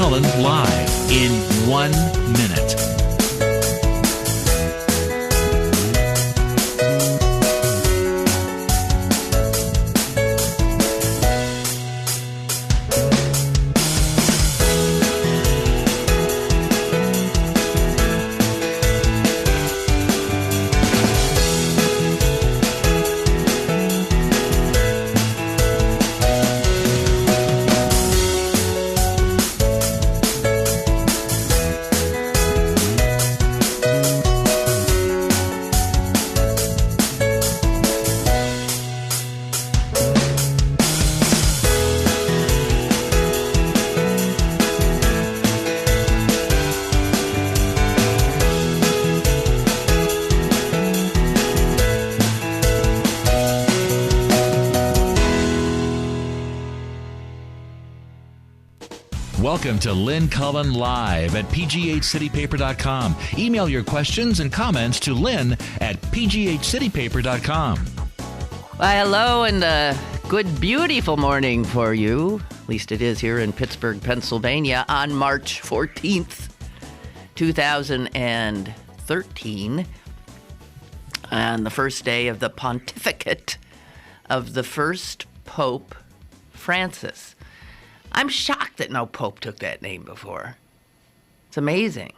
Cullen live in 1 minute. Welcome to Lynn Cullen Live at pghcitypaper.com. Email your questions and comments to Lynn at pghcitypaper.com. Well, hello and a good, beautiful morning for you. At least it is here in Pittsburgh, Pennsylvania on March 14th, 2013. On the first day of the pontificate of the first Pope Francis. I'm shocked that no pope took that name before. It's amazing.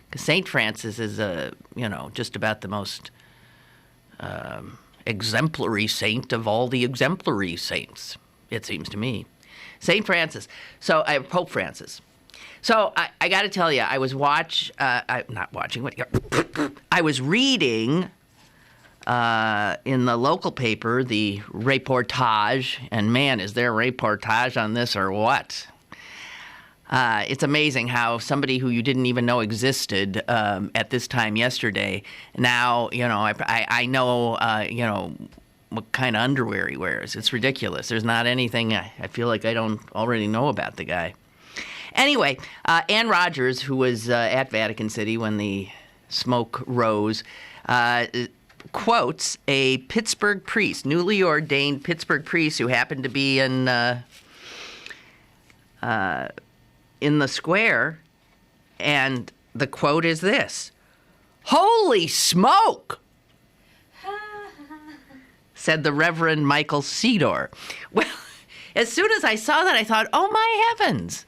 Because St. Francis is, just about the most exemplary saint of all the exemplary saints, it seems to me. St. Francis. So, Pope Francis. So, I got to tell you, I was I was reading in the local paper, the reportage, and man, is there a reportage on this or what? It's amazing how somebody who you didn't even know existed at this time yesterday, now, I know, what kind of underwear he wears. It's ridiculous. There's not anything I feel like I don't already know about the guy. Anyway, Ann Rogers, who was at Vatican City when the smoke rose, quotes a Pittsburgh priest, newly ordained Pittsburgh priest who happened to be in the square, and the quote is this: "Holy smoke!" said the Reverend Michael Sedor. Well, as soon as I saw that, I thought, oh my heavens,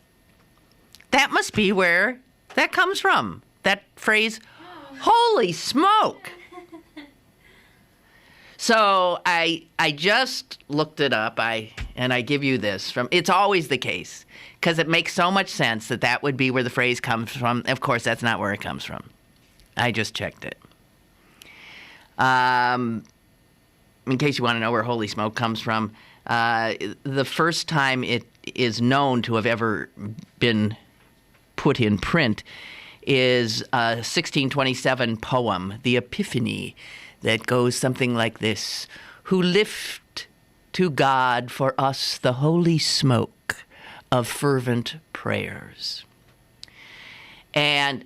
that must be where that comes from. That phrase, "Holy smoke." So I just looked it up, and I give you this from. It's always the case, because it makes so much sense that would be where the phrase comes from. Of course, that's not where it comes from. I just checked it. In case you want to know where holy smoke comes from, the first time it is known to have ever been put in print is a 1627 poem, The Epiphany, that goes something like this: "Who lift to God for us the holy smoke of fervent prayers." And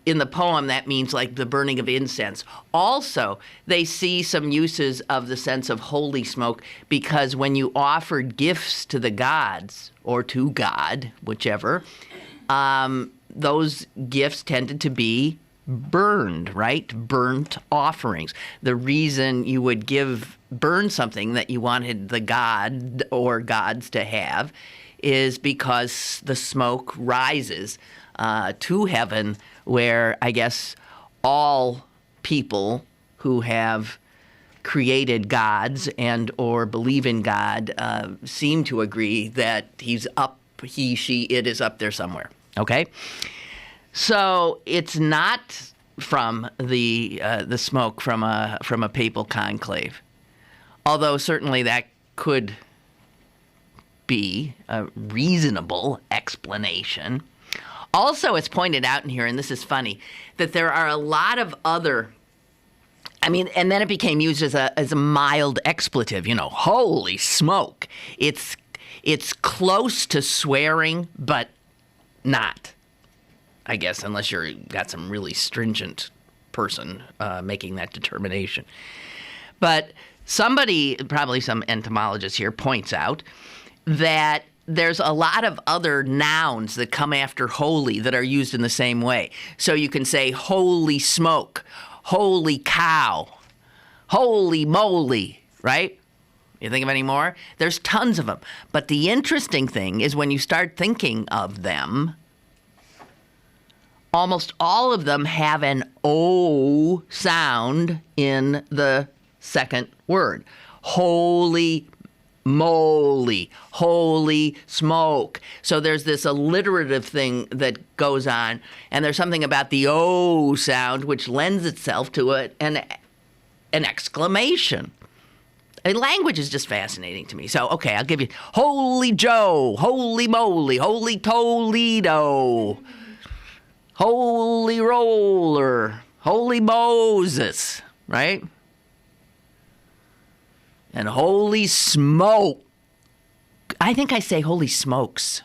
in the poem, that means like the burning of incense. Also, they see some uses of the sense of holy smoke because when you offered gifts to the gods, or to God, whichever, those gifts tended to be burned, right? Burnt offerings. The reason you would burn something that you wanted the god or gods to have is because the smoke rises to heaven, where I guess all people who have created gods and or believe in God seem to agree that he's up, he, she, it is up there somewhere. Okay? So it's not from the smoke from a papal conclave, although certainly that could be a reasonable explanation. Also, it's pointed out in here, and this is funny, that there are a lot of other. And then it became used as a mild expletive. Holy smoke! It's close to swearing, but not. I guess, unless you've got some really stringent person making that determination. But somebody, probably some entomologist here, points out that there's a lot of other nouns that come after holy that are used in the same way. So you can say holy smoke, holy cow, holy moly, right? You think of any more? There's tons of them. But the interesting thing is when you start thinking of them, almost all of them have an O sound in the second word. Holy moly, holy smoke. So there's this alliterative thing that goes on, and there's something about the O sound which lends itself to an exclamation. Language is just fascinating to me. So, okay, I'll give you Holy Joe, Holy Moly, Holy Toledo, Holy Roller, Holy Moses, right? And Holy Smoke. I think I say Holy Smokes.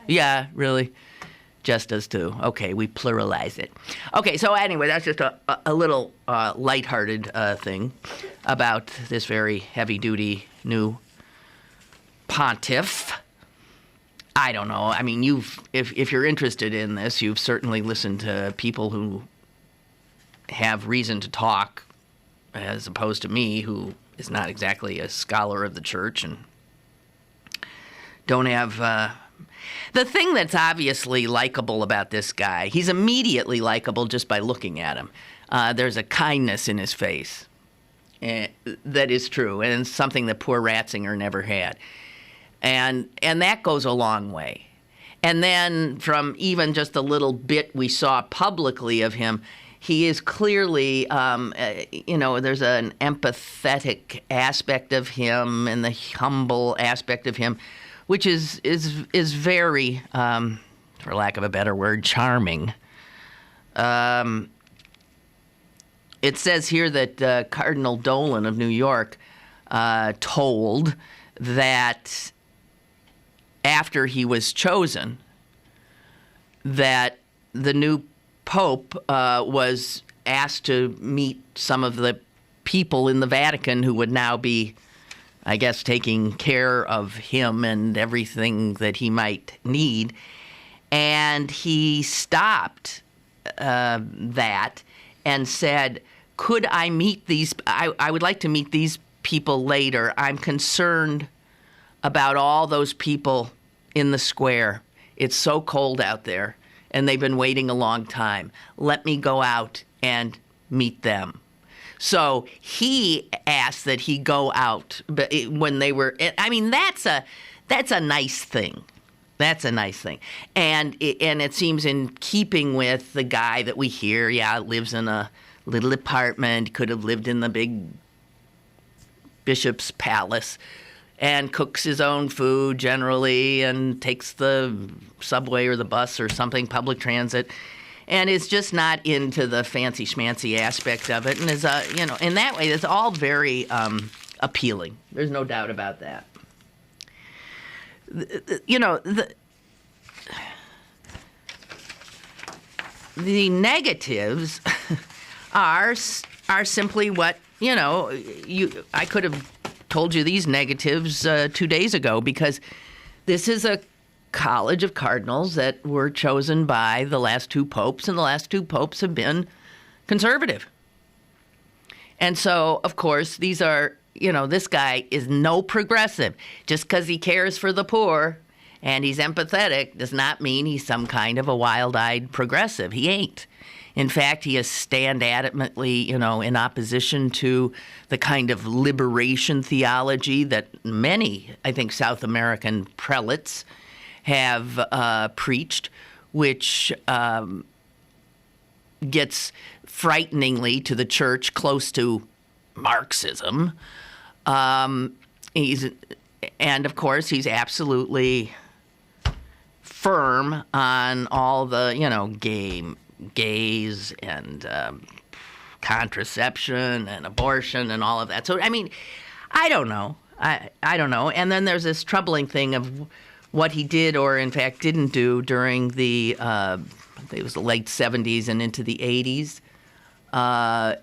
Yeah, really? Jess does too. Okay, we pluralize it. Okay, so anyway, that's just a little lighthearted thing about this very heavy-duty new pontiff. I don't know. I mean, if you're interested in this, you've certainly listened to people who have reason to talk, as opposed to me, who is not exactly a scholar of the church and don't have... The thing that's obviously likable about this guy, he's immediately likable just by looking at him. There's a kindness in his face that is true, and it's something that poor Ratzinger never had. And that goes a long way. And then from even just a little bit we saw publicly of him, he is clearly, there's an empathetic aspect of him and the humble aspect of him, which is very, for lack of a better word, charming. It says here that Cardinal Dolan of New York told that after he was chosen, that the new Pope was asked to meet some of the people in the Vatican who would now be, I guess, taking care of him and everything that he might need. And he stopped that and said, could I meet these? I would like to meet these people later. I'm concerned about all those people in the square. It's so cold out there, and they've been waiting a long time. Let me go out and meet them. So he asked that he go out when they were. I mean, that's a nice thing. That's a nice thing, and it seems in keeping with the guy that we hear. Yeah, lives in a little apartment. Could have lived in the big bishop's palace, and cooks his own food generally, and takes the subway or the bus or something, public transit. And is just not into the fancy schmancy aspect of it, and is in that way, it's all very appealing. There's no doubt about that. The negatives are simply what I could have told you these negatives 2 days ago, because this is a college of cardinals that were chosen by the last two popes, and the last two popes have been conservative. And so, of course, these are, this guy is no progressive. Just because he cares for the poor and he's empathetic does not mean he's some kind of a wild-eyed progressive. He ain't. In fact, he has stand adamantly, in opposition to the kind of liberation theology that many, I think, South American prelates have preached, which gets frighteningly to the church close to Marxism. And of course, he's absolutely firm on all the, gays and contraception and abortion and all of that. So, I mean, I don't know. I don't know. And then there's this troubling thing of what he did or, in fact, didn't do during the, I think it was the late 70s and into the 80s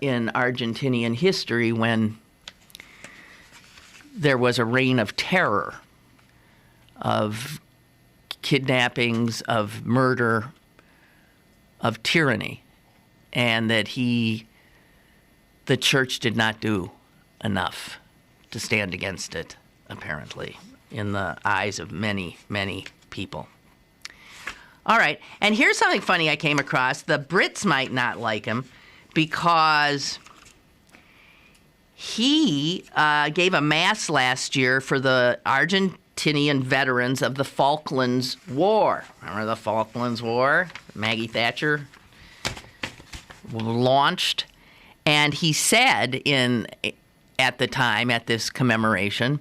in Argentinian history, when there was a reign of terror of kidnappings, of murder, of tyranny, and that the church did not do enough to stand against it, apparently, in the eyes of many, many people. All right, and here's something funny I came across. The Brits might not like him because he gave a mass last year for the Argentinian veterans of the Falklands War. Remember the Falklands War? Maggie Thatcher launched. And he said at the time, at this commemoration,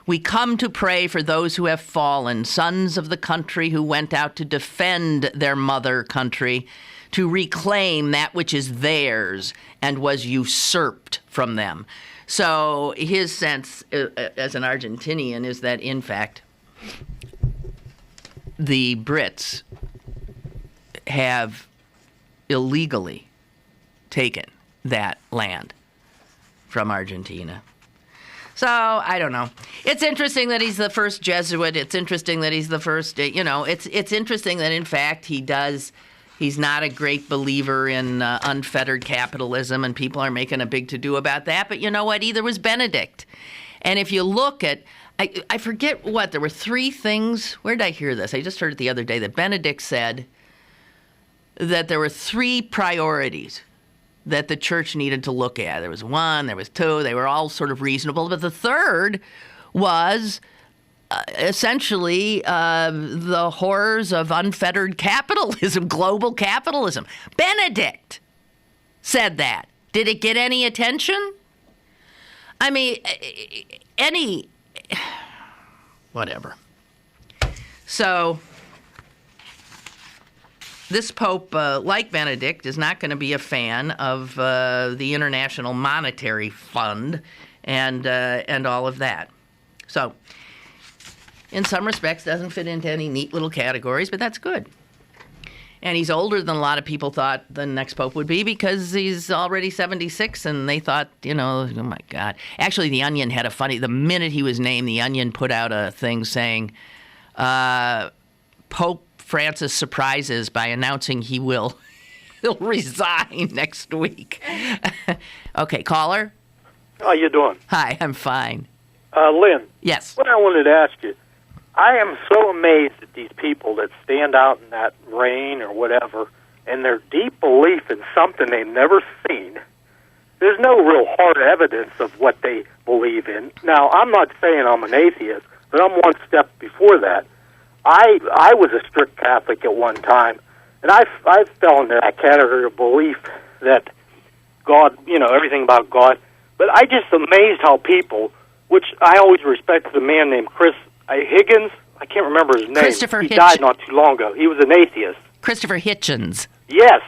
"We come to pray for those who have fallen, sons of the country who went out to defend their mother country, to reclaim that which is theirs and was usurped from them." So his sense as an Argentinian is that, in fact, the Brits have illegally taken that land from Argentina. So, I don't know. It's interesting that he's the first Jesuit. It's interesting that he's the first, it's interesting that, in fact, he's not a great believer in unfettered capitalism, and people are making a big to-do about that. But you know what? Either was Benedict. And if you look at, I forget there were 3 things. Where did I hear this? I just heard it the other day that Benedict said that there were 3 priorities that the church needed to look at. There was 1, there was 2, they were all sort of reasonable. But the third was essentially the horrors of unfettered capitalism, global capitalism. Benedict said that. Did it get any attention? I mean, whatever. So this Pope, like Benedict, is not going to be a fan of the International Monetary Fund and all of that. So, in some respects, doesn't fit into any neat little categories, but that's good. And he's older than a lot of people thought the next Pope would be because he's already 76, and they thought, oh my God. Actually, The Onion had the minute he was named, The Onion put out a thing saying, Pope Francis surprises by announcing he'll resign next week. Okay, caller? How you doing? Hi, I'm fine. Lynn. Yes. What I wanted to ask you, I am so amazed at these people that stand out in that rain or whatever, and their deep belief in something they've never seen. There's no real hard evidence of what they believe in. Now, I'm not saying I'm an atheist, but I'm one step before that. I was a strict Catholic at one time, and I fell into that category of belief that God, everything about God. But I just amazed how people, which I always respected a man named Chris Higgins. I can't remember his name. Christopher He died not too long ago. He was an atheist. Christopher Hitchens. Yes.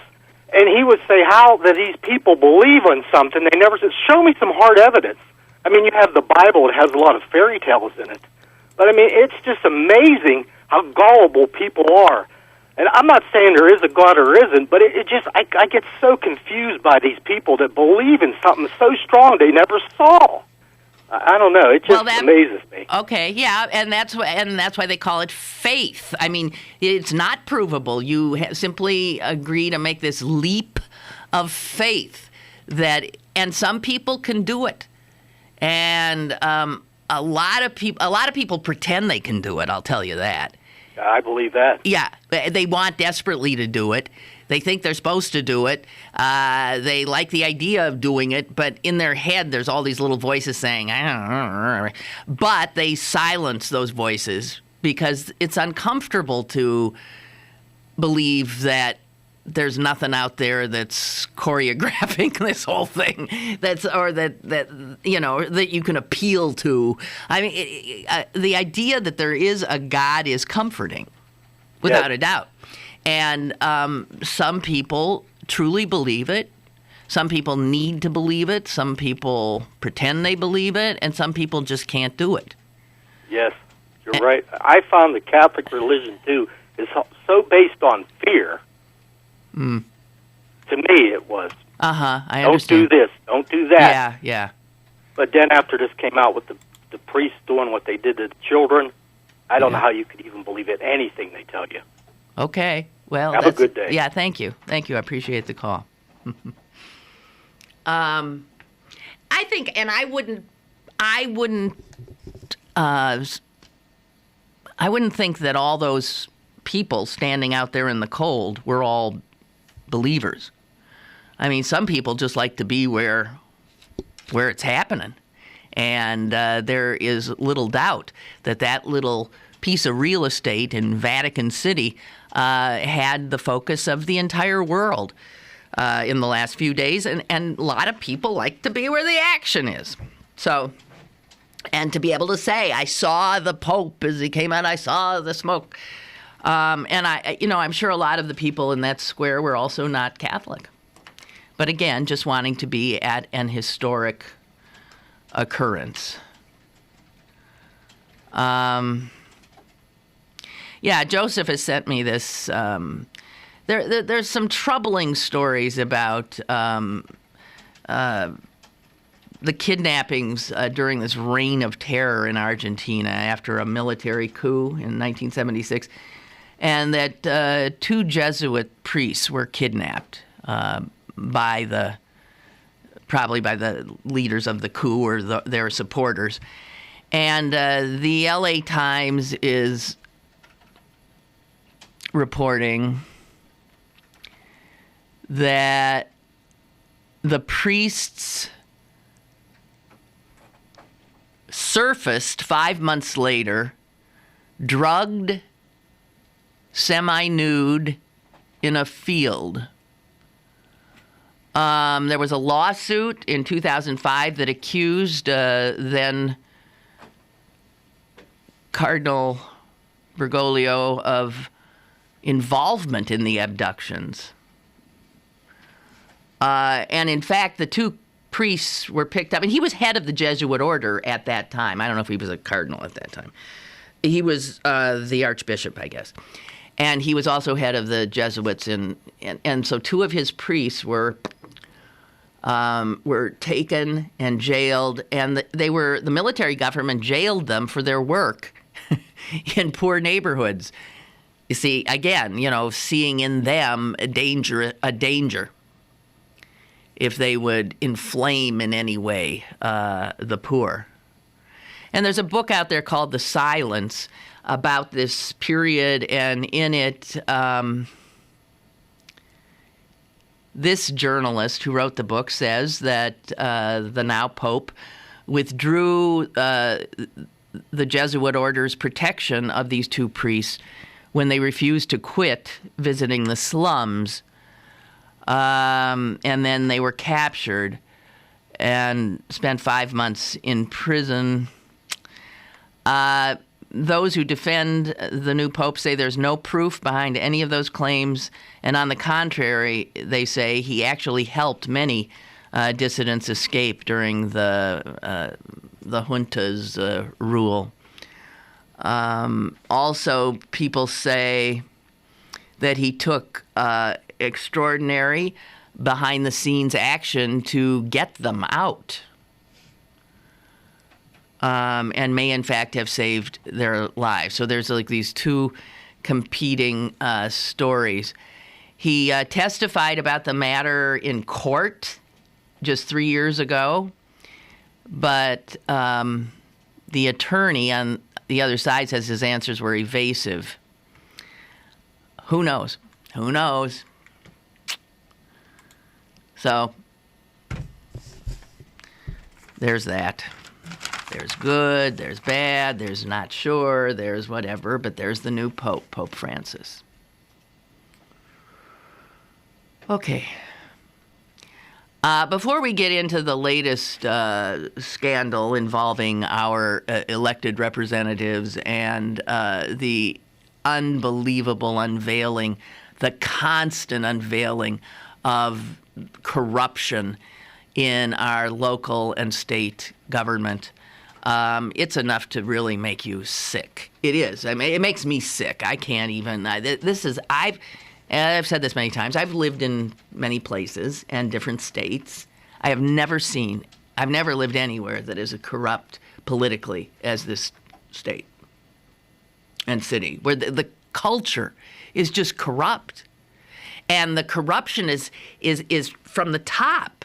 And he would say how that these people believe in something. They never said, show me some hard evidence. I mean, you have the Bible. It has a lot of fairy tales in it. But, I mean, it's just amazing how gullible people are. And I'm not saying there is a God or isn't, but it just, I get so confused by these people that believe in something so strong they never saw. I don't know. It just amazes me. Okay, yeah, and that's why they call it faith. I mean, it's not provable. You simply agree to make this leap of faith and some people can do it, and a lot of people pretend they can do it. I'll tell you that. I believe that. Yeah, they want desperately to do it. They think they're supposed to do it. They like the idea of doing it, but in their head, there's all these little voices saying, but they silence those voices because it's uncomfortable to believe that there's nothing out there that's choreographing this whole thing, that you can appeal to. I mean, the idea that there is a God is comforting, without a doubt. And some people truly believe it. Some people need to believe it. Some people pretend they believe it. And some people just can't do it. Yes, you're right. I found the Catholic religion, too, is so based on fear. Mm. To me, it was. I understand. Don't do this. Don't do that. Yeah. But then after this came out with the priests doing what they did to the children, I don't know how you could even believe it, anything they tell you. Okay. Well, have a good day. Yeah, thank you. Thank you. I appreciate the call. I think, and I wouldn't think that all those people standing out there in the cold were all believers. I mean, some people just like to be where it's happening. And there is little doubt that little piece of real estate in Vatican City had the focus of the entire world in the last few days. And a lot of people like to be where the action is. So, and to be able to say, I saw the Pope as he came out, I saw the smoke. And I'm sure a lot of the people in that square were also not Catholic. But again, just wanting to be at an historic occurrence. Joseph has sent me this. There's some troubling stories about the kidnappings during this reign of terror in Argentina after a military coup in 1976, and that 2 Jesuit priests were kidnapped probably by the leaders of the coup or their supporters. And the LA Times is reporting that the priests surfaced 5 months later, drugged, semi-nude, in a field. There was a lawsuit in 2005 that accused then Cardinal Bergoglio of involvement in the abductions. And in fact, the 2 priests were picked up, and he was head of the Jesuit order at that time. I don't know if he was a cardinal at that time. He was the archbishop, I guess. And he was also head of the Jesuits, and so 2 of his priests were taken and jailed, and the military government jailed them for their work in poor neighborhoods. You see, again, seeing in them a danger if they would inflame in any way the poor. And there's a book out there called The Silence about this period, and in it, this journalist who wrote the book says that the now Pope withdrew the Jesuit order's protection of these 2 priests when they refused to quit visiting the slums. And then they were captured and spent 5 months in prison. Those who defend the new pope say there's no proof behind any of those claims, and on the contrary, they say he actually helped many dissidents escape during the junta's rule. Also, people say that he took extraordinary behind-the-scenes action to get them out. And may in fact have saved their lives. So there's like these 2 competing stories. He testified about the matter in court just 3 years ago, but the attorney on the other side says his answers were evasive. Who knows? Who knows? So there's that. There's good, there's bad, there's not sure, there's whatever, but there's the new Pope, Pope Francis. Okay. Before we get into the latest scandal involving our elected representatives and the unbelievable unveiling, the constant unveiling of corruption in our local and state government, it's enough to really make you sick. It is. I mean, it makes me sick. I can't even. I've said this many times. I've lived in many places and different states. I've never lived anywhere that is as corrupt politically as this state. and city, where the culture is just corrupt. And the corruption is from the top.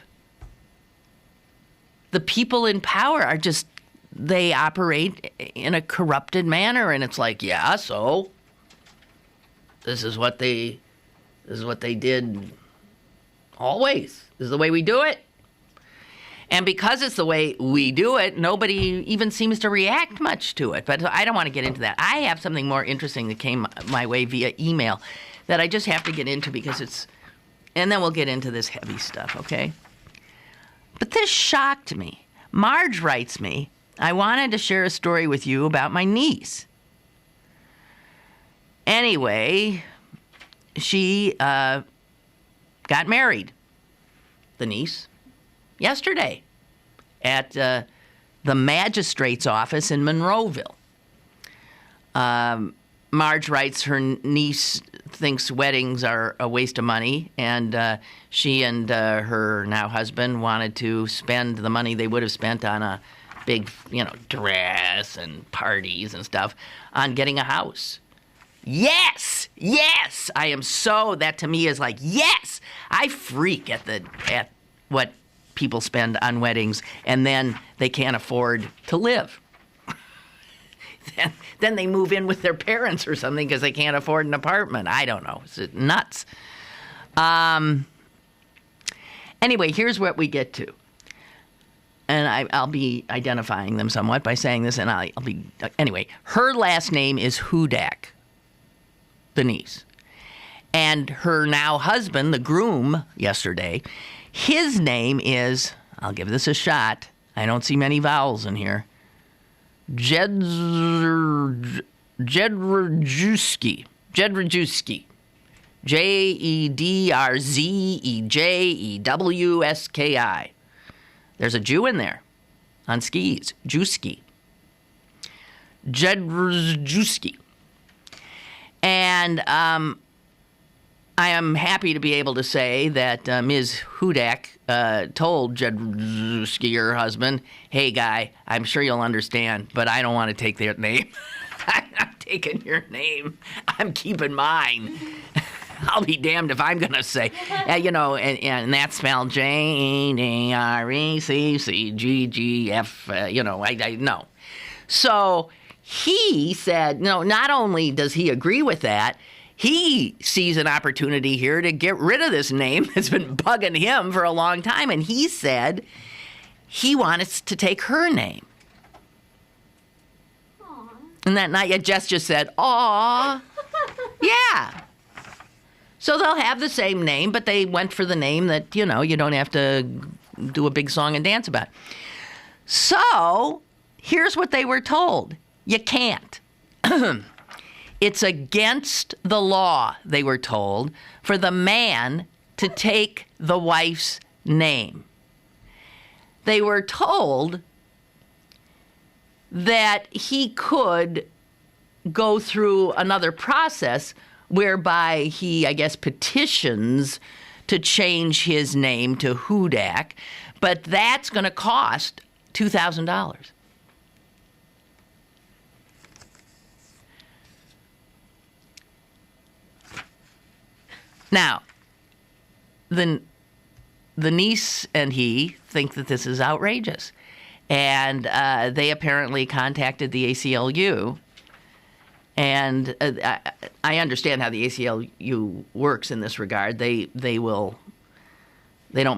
The people in power are just, they operate in a corrupted manner, and it's like, yeah, so this is what they did always. This is the way we do it. And because it's the way we do it, nobody even seems to react much to it. But I don't want to get into that. I have something more interesting that came my way via email that I just have to get into because it's... And then we'll get into this heavy stuff, okay? But this shocked me. Marge writes me, I wanted to share a story with you about my niece. Anyway, she got married, the niece, yesterday at the magistrate's office in Monroeville. Marge writes her niece thinks weddings are a waste of money, and she and her now husband wanted to spend the money they would have spent on a big, dress and parties and stuff on getting a house. Yes! I am so, that to me is like, yes! I freak at what people spend on weddings, and then they can't afford to live. Then they move in with their parents or something because they can't afford an apartment. I don't know. It's nuts. Anyway, here's what we get to. And I'll be identifying them somewhat by saying this, and I'll be... Anyway, her last name is Hudak, the niece. And her now husband, the groom, yesterday, his name is... I'll give this a shot. I don't see many vowels in here. Jedrzejewski. Jedrzejewski. There's a Jew in there on skis. Jewski. Jedrzejewski. And I am happy to be able to say that Ms. Hudak told Jedrzejewski, her husband, hey, guy, I'm sure you'll understand, but I don't want to take their name. I'm not taking your name. I'm keeping mine. I'll be damned if I'm going to say, and that's spelled J-A-R-E-C-C-G-G-F, I know. So he said, no, not only does he agree with that, he sees an opportunity here to get rid of this name that's been bugging him for a long time. And he said he wants to take her name. Aww. And that night, Jess just said, aw. Yeah. So they'll have the same name, but they went for the name that, you don't have to do a big song and dance about. So here's what they were told. You can't. It's against the law, they were told, for the man to take the wife's name. They were told that he could go through another process whereby he, I guess, petitions to change his name to Hudak, but that's going to cost $2,000. Now, the niece and he think that this is outrageous. And they apparently contacted the ACLU. And I understand how the ACLU works in this regard. They don't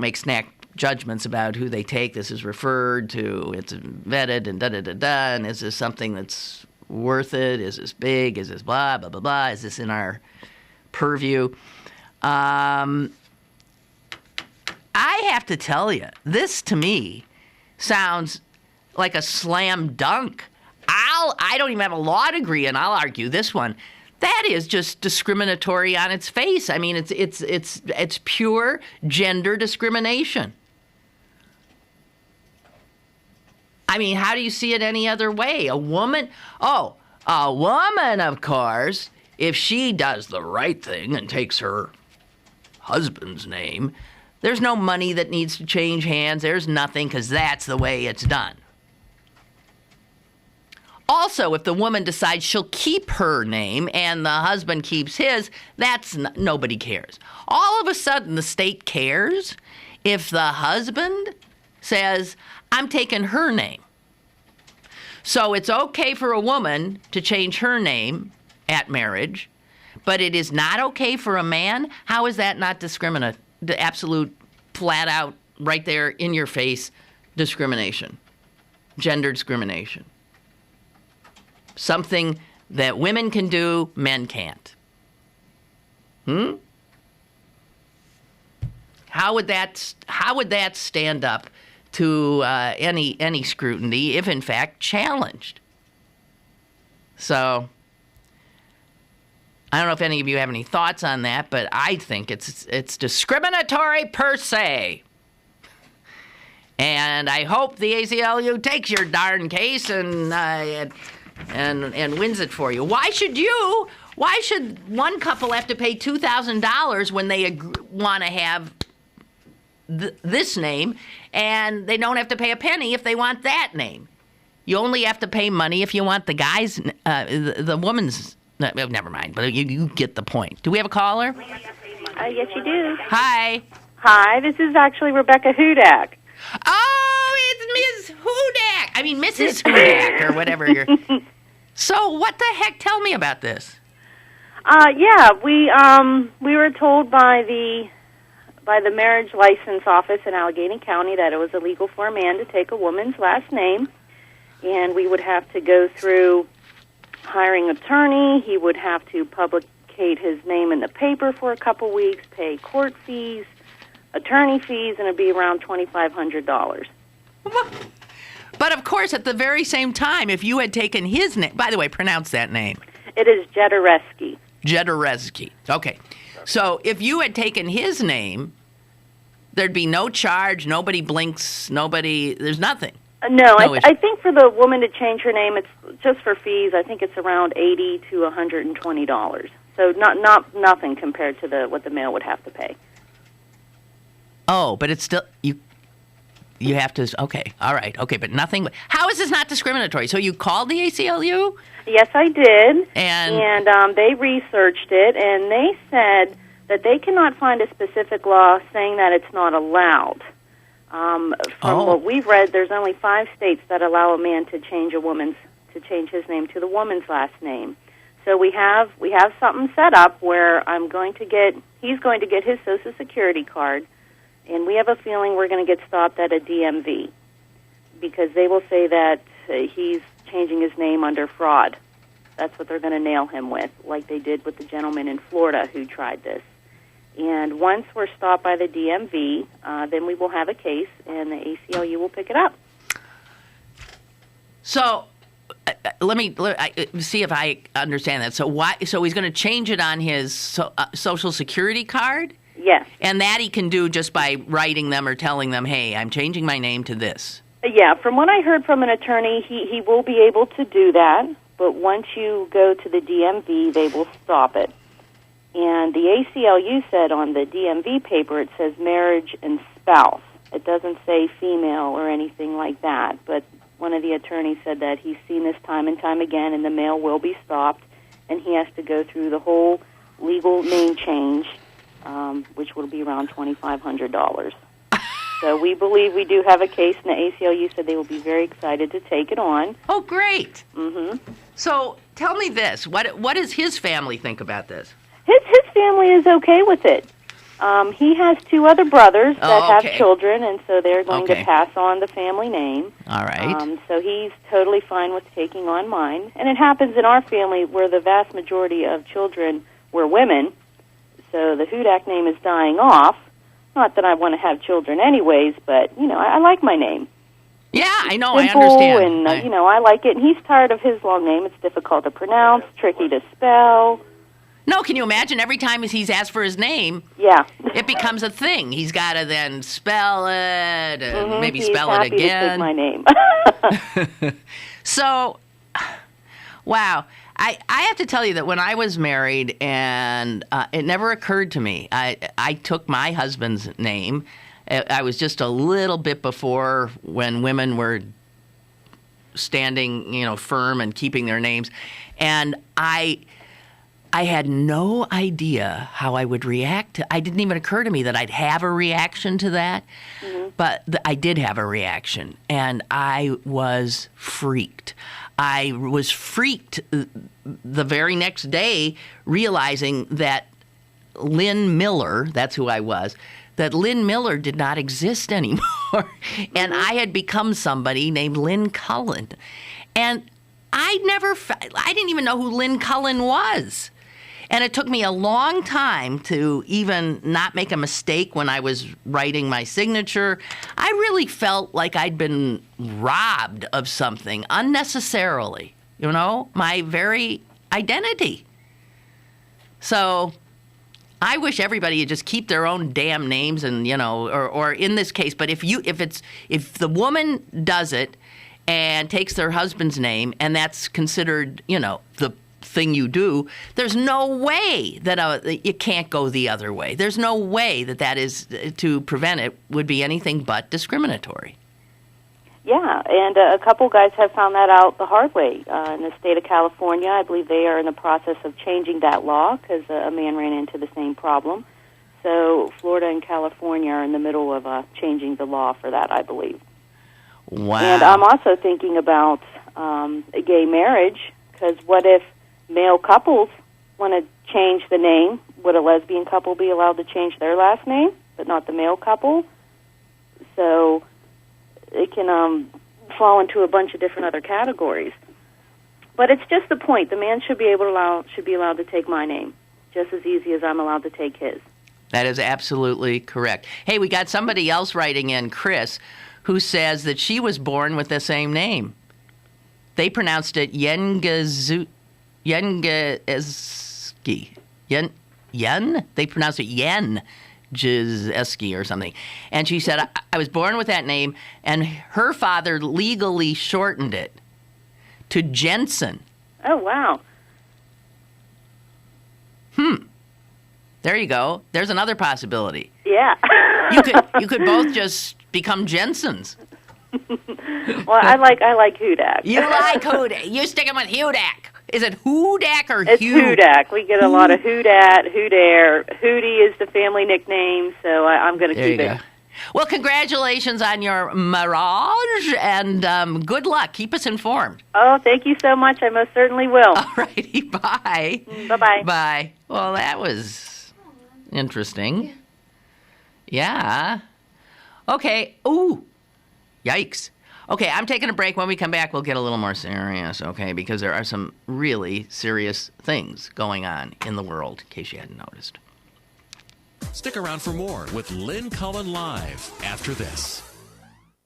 make snap judgments about who they take. This is referred to. It's vetted and da-da-da-da. And is this something that's worth it? Is this big? Is this blah, blah, blah, blah? Is this in our purview? I have to tell you, this to me sounds like a slam dunk. I don't even have a law degree, and I'll argue this one. That is just discriminatory on its face. I mean, it's pure gender discrimination. I mean, how do you see it any other way? A woman, of course, if she does the right thing and takes her husband's name, there's no money that needs to change hands. There's nothing, because that's the way it's done. Also, if the woman decides she'll keep her name and the husband keeps his, nobody cares. All of a sudden, the state cares if the husband says, I'm taking her name. So it's okay for a woman to change her name at marriage, but it is not okay for a man? How is that not discriminatory? The absolute, flat out, right there in your face discrimination, gender discrimination. Something that women can do, men can't. How would that stand up to any scrutiny if in fact challenged? So I don't know if any of you have any thoughts on that, but I think it's discriminatory per se. And I hope the ACLU takes your darn case and wins it for you. Why should one couple have to pay $2,000 when they want to have this name, and they don't have to pay a penny if they want that name? You only have to pay money if you want the guy's, the woman's. Never mind, but you get the point. Do we have a caller? Yes, you do. Hi. Hi, this is actually Rebecca Hudak. Oh, it's Ms. Hudak. I mean, Mrs. Hudak, or whatever you're... So, what the heck? Tell me about this. Yeah, we were told by the marriage license office in Allegheny County that it was illegal for a man to take a woman's last name, and we would have to go through hiring an attorney. He would have to publicate his name in the paper for a couple weeks, pay court fees, attorney fees, and it'd be around $2,500. But of course, at the very same time, if you had taken his name, by the way, pronounce that name. It is Jedereski. Jedereski. Okay. So if you had taken his name, there'd be no charge, nobody blinks, there's nothing. No, I think for the woman to change her name, it's just for fees. I think it's around $80 to $120. So nothing compared to what the male would have to pay. Oh, but it's still you have to. Okay, all right, okay, but nothing. How is this not discriminatory? So you called the ACLU? Yes, I did, and they researched it, and they said that they cannot find a specific law saying that it's not allowed. From what we've read, there's only 5 states that allow a man to change his name to the woman's last name. So we have something set up where he's going to get his Social Security card, and we have a feeling we're going to get stopped at a DMV because they will say that he's changing his name under fraud. That's what they're going to nail him with, like they did with the gentleman in Florida who tried this. And once we're stopped by the DMV, then we will have a case, and the ACLU will pick it up. So let me see if I understand that. So he's going to change it on his Social Security card? Yes. And that he can do just by writing them or telling them, hey, I'm changing my name to this. Yeah, from what I heard from an attorney, he will be able to do that, but once you go to the DMV, they will stop it. And the ACLU said on the DMV paper, it says marriage and spouse. It doesn't say female or anything like that, but one of the attorneys said that he's seen this time and time again, and the male will be stopped, and he has to go through the whole legal name change, which will be around $2,500. So we believe we do have a case, and the ACLU said they will be very excited to take it on. Oh, great. Mm-hmm. So tell me this. What does his family think about this? His family is okay with it. He has 2 other brothers that have children, and so they're going to pass on the family name. All right. So he's totally fine with taking on mine. And it happens in our family where the vast majority of children were women, so the Hudak name is dying off. Not that I want to have children anyways, but, I like my name. Yeah, I know, Simple, I understand. And, I like it. And he's tired of his long name. It's difficult to pronounce, tricky to spell. No, can you imagine every time he's asked for his name? Yeah. It becomes a thing. He's got to then spell it and maybe he's spell it again. To take my name. So, wow. I have to tell you that when I was married, and it never occurred to me, I took my husband's name. I was just a little bit before when women were standing, firm and keeping their names. And I had no idea how I would react to. It didn't even occur to me that I'd have a reaction to that. Mm-hmm. But I did have a reaction, and I was freaked. I was freaked the very next day, realizing that Lynn Miller, that's who I was, that Lynn Miller did not exist anymore. And I had become somebody named Lynn Cullen. And I didn't even know who Lynn Cullen was. And it took me a long time to even not make a mistake when I was writing my signature. I really felt like I'd been robbed of something unnecessarily, my very identity. So I wish everybody would just keep their own damn names and, or in this case, but if the woman does it and takes their husband's name and that's considered, the thing you do, there's no way that it can't go the other way. There's no way that is, to prevent it, would be anything but discriminatory. Yeah, and a couple guys have found that out the hard way. In the state of California, I believe they are in the process of changing that law because a man ran into the same problem. So Florida and California are in the middle of changing the law for that, I believe. Wow. And I'm also thinking about a gay marriage, because what if male couples want to change the name? Would a lesbian couple be allowed to change their last name, but not the male couple? So it can fall into a bunch of different other categories. But it's just the point. The man should be allowed to take my name, just as easy as I'm allowed to take his. That is absolutely correct. Hey, we got somebody else writing in, Chris, who says that she was born with the same name. They pronounced it Yengeski. Yen? They pronounced it Yen. Jizeski or something. And she said, I was born with that name, and her father legally shortened it to Jensen. Oh, wow. There you go. There's another possibility. Yeah. You could both just become Jensens. Well, I like Hudak. You like Hudak. You stick him with Hudak. Is it Hudak or It's Hudak. We get a lot of Hudat, Hudare. Hootie is the family nickname, so I'm going to keep it. Go. Well, congratulations on your marriage, and good luck. Keep us informed. Oh, thank you so much. I most certainly will. All righty. Bye. Bye-bye. Bye. Well, that was interesting. Yeah. Okay. Ooh. Yikes. Okay, I'm taking a break. When we come back, we'll get a little more serious, okay? Because there are some really serious things going on in the world, in case you hadn't noticed. Stick around for more with Lynn Cullen Live after this.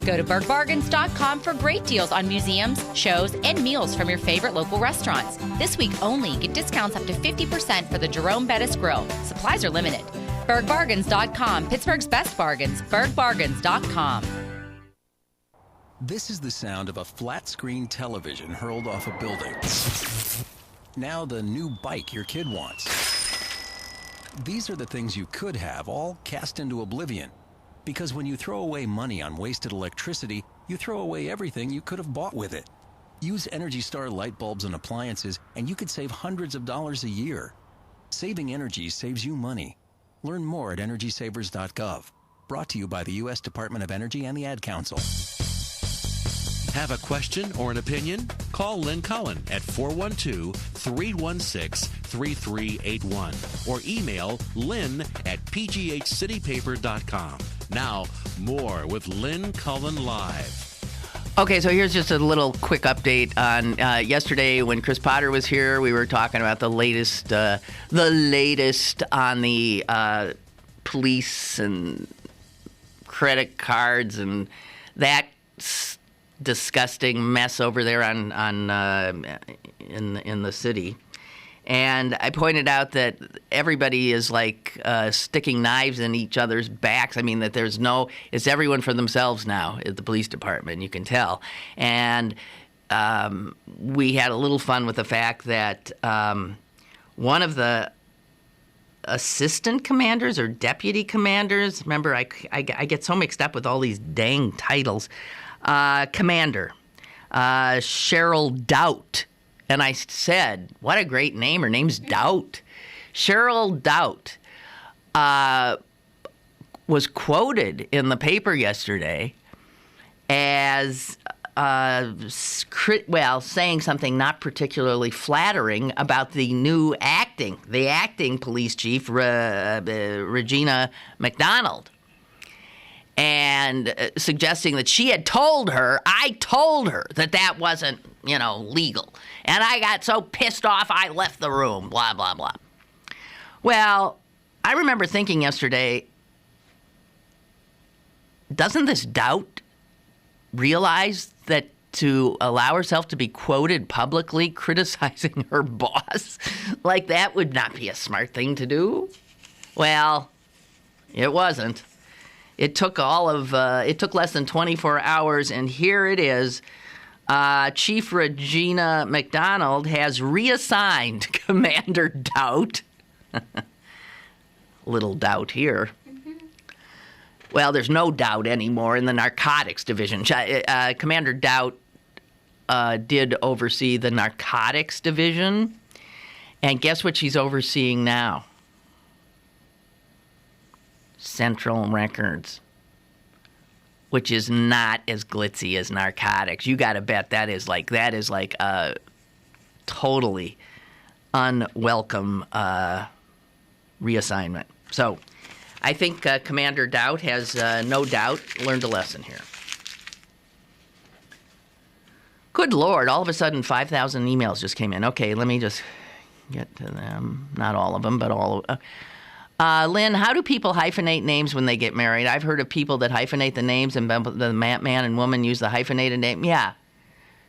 Go to bergbargains.com for great deals on museums, shows, and meals from your favorite local restaurants. This week only, get discounts up to 50% for the Jerome Bettis Grill. Supplies are limited. bergbargains.com, Pittsburgh's best bargains, bergbargains.com. This is the sound of a flat-screen television hurled off a building. Now the new bike your kid wants. These are the things you could have, all cast into oblivion. Because when you throw away money on wasted electricity, you throw away everything you could have bought with it. Use Energy Star light bulbs and appliances, and you could save hundreds of dollars a year. Saving energy saves you money. Learn more at EnergySavers.gov. Brought to you by the U.S. Department of Energy and the Ad Council. Have a question or an opinion? Call Lynn Cullen at 412-316-3381 or email lynn@pghcitypaper.com. Now, more with Lynn Cullen Live. Okay, so here's just a little quick update on yesterday when Chris Potter was here. We were talking about the latest on the police and credit cards and that disgusting mess over there in the city. And I pointed out that everybody is like sticking knives in each other's backs. I mean, that it's everyone for themselves now at the police department, you can tell. And we had a little fun with the fact that one of the assistant commanders or deputy commanders, remember, I get so mixed up with all these dang titles, commander. Cheryl Doubt. And I said, what a great name. Her name's Doubt. Cheryl Doubt was quoted in the paper yesterday as saying something not particularly flattering about the new acting police chief, Regina McDonald, and suggesting that she had told her, I told her that wasn't, legal. And I got so pissed off, I left the room, blah, blah, blah. Well, I remember thinking yesterday, doesn't this Doubt realize that to allow herself to be quoted publicly criticizing her boss, like that would not be a smart thing to do? Well, it wasn't. It took less than 24 hours, and here it is. Chief Regina McDonald has reassigned Commander Doubt. Little doubt here. Well, there's no doubt anymore in the narcotics division. Commander Doubt did oversee the narcotics division. And guess what she's overseeing now? Central Records, which is not as glitzy as narcotics. You got to bet that is like a totally unwelcome reassignment. So I think Commander Doubt has no doubt learned a lesson here. Good Lord, all of a sudden 5,000 emails just came in. Okay, let me just get to them. Not all of them, but all of them. Lynn, how do people hyphenate names when they get married? I've heard of people that hyphenate the names and the man and woman use the hyphenated name. Yeah.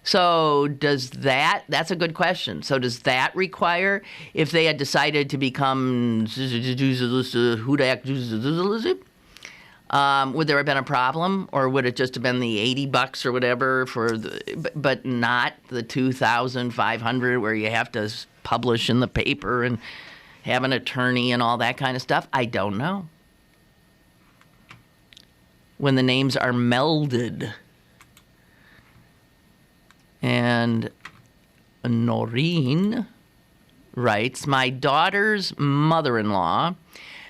So that's a good question. So does that require, if they had decided to become would there have been a problem? Or would it just have been the $80 or whatever but not the $2,500 where you have to publish in the paper and have an attorney and all that kind of stuff? I don't know. When the names are melded. And Noreen writes, my daughter's mother-in-law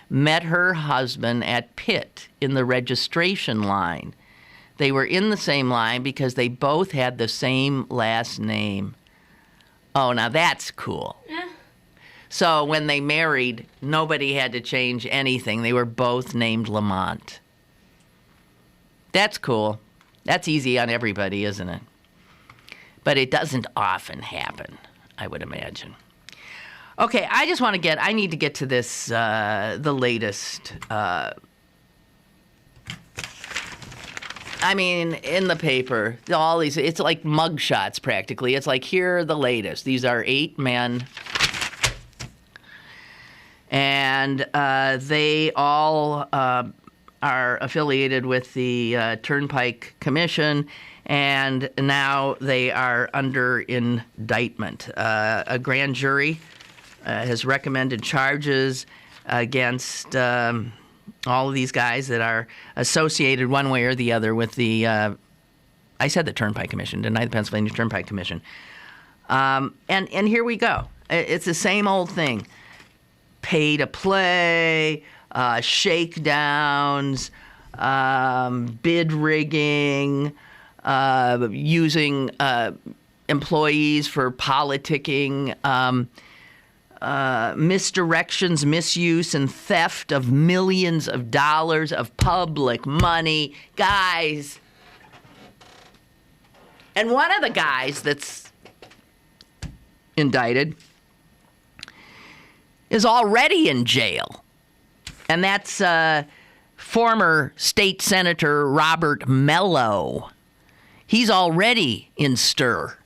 met her husband at Pitt in the registration line. They were in the same line because they both had the same last name. Oh, now that's cool. Yeah. So when they married, nobody had to change anything. They were both named Lamont. That's cool. That's easy on everybody, isn't it? But it doesn't often happen, I would imagine. Okay, I need to get to this, the latest. In the paper, all these, it's like mugshots practically. It's like, here are the latest. These are 8 men. And they all are affiliated with the Turnpike Commission, and now they are under indictment. A grand jury has recommended charges against all of these guys that are associated one way or the other with the, I said the Turnpike Commission, didn't I? The Pennsylvania Turnpike Commission. And here we go. It's the same old thing. Pay to play, shakedowns, bid rigging, using employees for politicking, misdirections, misuse, and theft of millions of dollars of public money. Guys. And one of the guys that's indicted is already in jail. And that's former state senator Robert Mello. He's already in stir.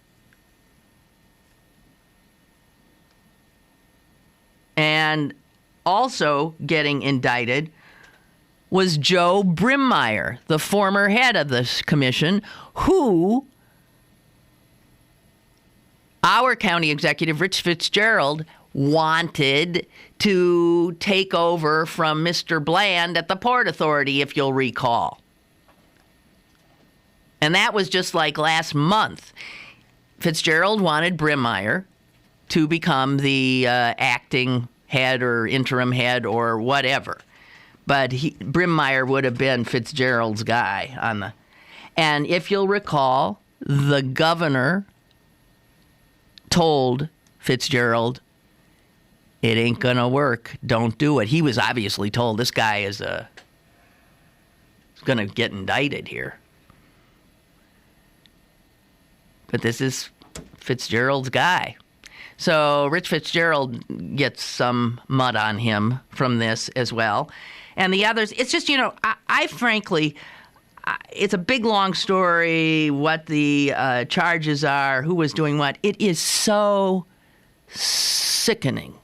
And also getting indicted was Joe Brimmeyer, the former head of this commission, who our county executive, Rich Fitzgerald, wanted to take over from Mr. Bland at the Port Authority, if you'll recall. And that was just like last month. Fitzgerald wanted Brimmeyer to become the acting head or interim head or whatever. But Brimmeyer would have been Fitzgerald's guy on the... And if you'll recall, the governor told Fitzgerald, it ain't going to work. Don't do it. He was obviously told this guy is going to get indicted here. But this is Fitzgerald's guy. So Rich Fitzgerald gets some mud on him from this as well. And the others, it's just, I frankly, it's a big, long story, what the charges are, who was doing what. It is so sickening.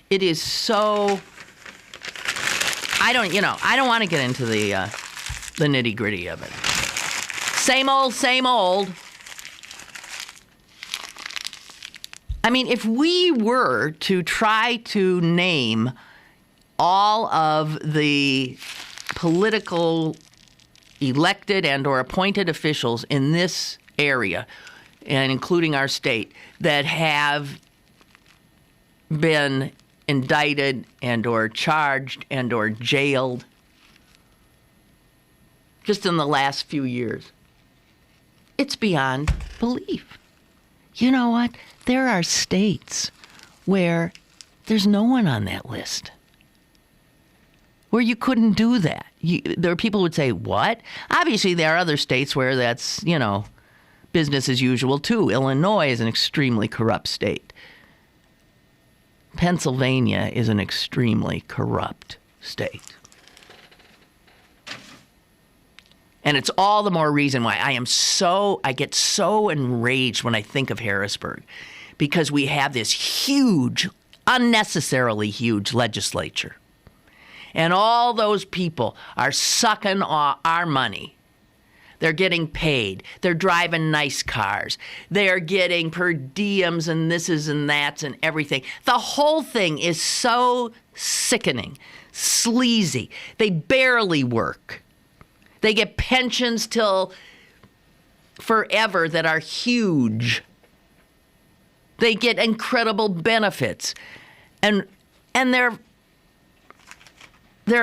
It is so, I don't want to get into the nitty-gritty of it. Same old, same old. I mean, if we were to try to name all of the political elected and or appointed officials in this area, and including our state, that have been indicted and or charged and or jailed just in the last few years, it's beyond belief. You know what? There are states where there's no one on that list, where you couldn't do that. There are people who would say, what? Obviously, there are other states where that's, business as usual, too. Illinois is an extremely corrupt state. Pennsylvania is an extremely corrupt state. And it's all the more reason why I get so enraged when I think of Harrisburg, because we have this huge, unnecessarily huge legislature. And all those people are sucking our money. They're getting paid. They're driving nice cars. They're getting per diems and thises and that's and everything. The whole thing is so sickening, sleazy. They barely work. They get pensions till forever that are huge. They get incredible benefits. And they're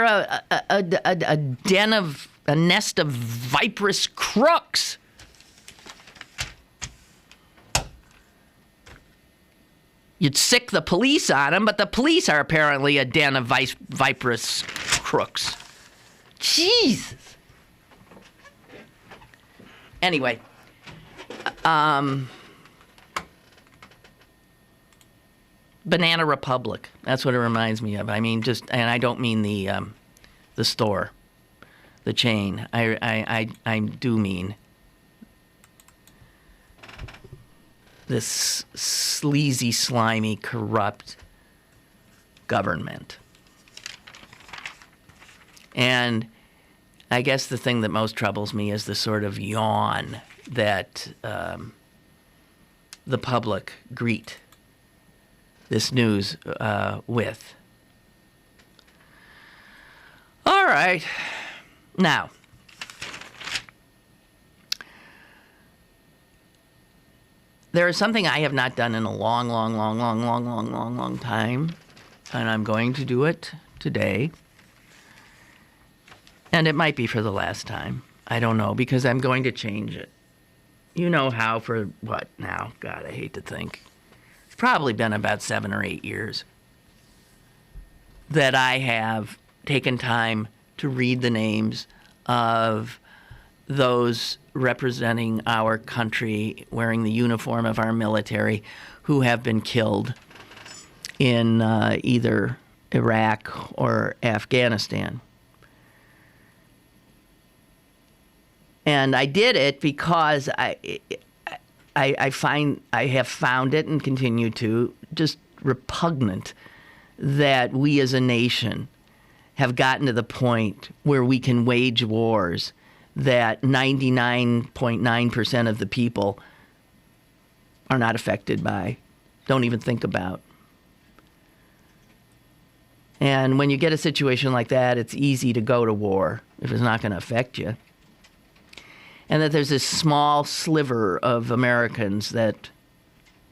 a den of, a nest of viperous crooks. You'd sick the police on them, but the police are apparently a den of viperous crooks. Jesus. Anyway, Banana Republic. That's what it reminds me of. I mean, and I don't mean the store, the chain. I do mean this sleazy, slimy, corrupt government. And I guess the thing that most troubles me is the sort of yawn that the public greet this news with. All right. Now, there is something I have not done in a long time, and I'm going to do it today. And it might be for the last time. I don't know, because I'm going to change it. You know how for what now? God, I hate to think. It's probably been about 7 or 8 years that I have taken time to read the names of those representing our country, wearing the uniform of our military, who have been killed in either Iraq or Afghanistan. And I did it because I have found it and continue to just repugnant that we as a nation have gotten to the point where we can wage wars that 99.9% of the people are not affected by, don't even think about. And when you get a situation like that, it's easy to go to war if it's not going to affect you. and that there's this small sliver of Americans that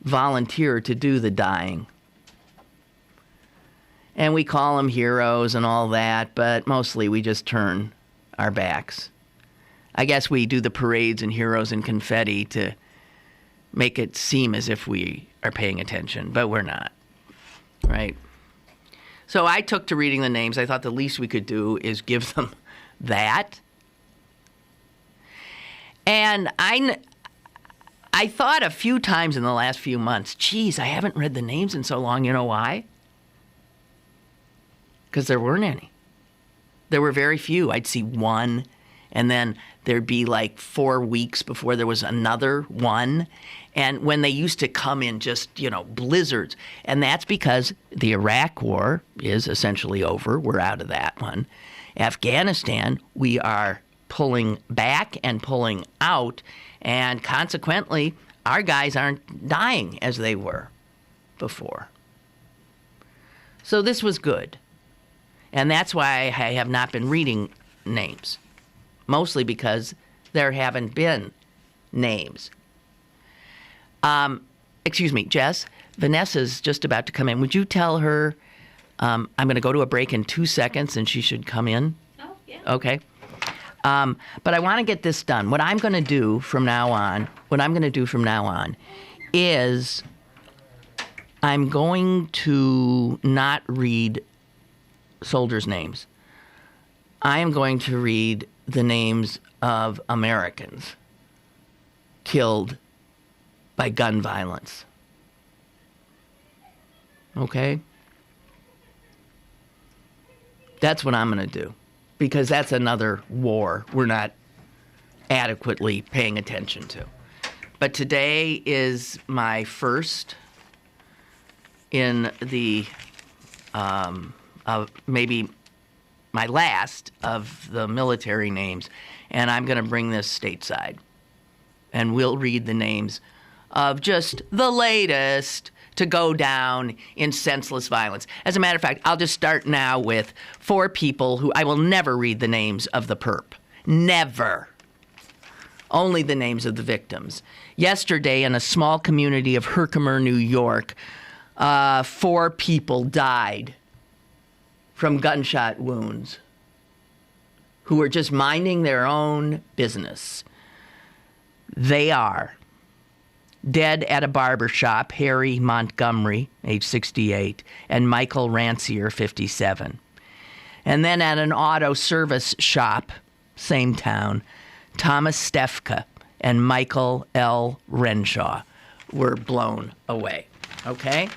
volunteer to do the dying. And we call them heroes and all that, but mostly we just turn our backs. I guess we do the parades and heroes and confetti to make it seem as if we are paying attention, but we're not, right? So I took to reading the names. I thought the least we could do is give them that. And I thought a few times in the last few months, geez, I haven't read the names in so long. You know why? Because there weren't any. There were very few. I'd see one, and then there'd be like 4 weeks before there was another one. And when they used to come in just, blizzards. And that's because the Iraq War is essentially over. We're out of that one. Afghanistan, we are pulling back and pulling out. And consequently, our guys aren't dying as they were before. So this was good. And that's why I have not been reading names. Mostly because there haven't been names. Excuse me, Jess. Vanessa's just about to come in. Would you tell her I'm going to go to a break in 2 seconds and she should come in? Oh, yeah. Okay. But I want to get this done. What I'm going to do from now on is I'm going to not read soldiers' names. I am going to read the names of Americans killed by gun violence. Okay? That's what I'm going to do. Because that's another war we're not adequately paying attention to. But today is my first in the, maybe my last of the military names, and I'm going to bring this stateside. And we'll read the names of just the latest to go down in senseless violence. As a matter of fact, I'll just start now with 4 people who I will never read the names of the perp. Never. Only the names of the victims. Yesterday, in a small community of Herkimer, New York, 4 people died from gunshot wounds who were just minding their own business. They are dead at a barber shop, Harry Montgomery, age 68, and Michael Rancier, 57. And then at an auto service shop, same town, Thomas Stefka and Michael L. Renshaw were blown away. Okay?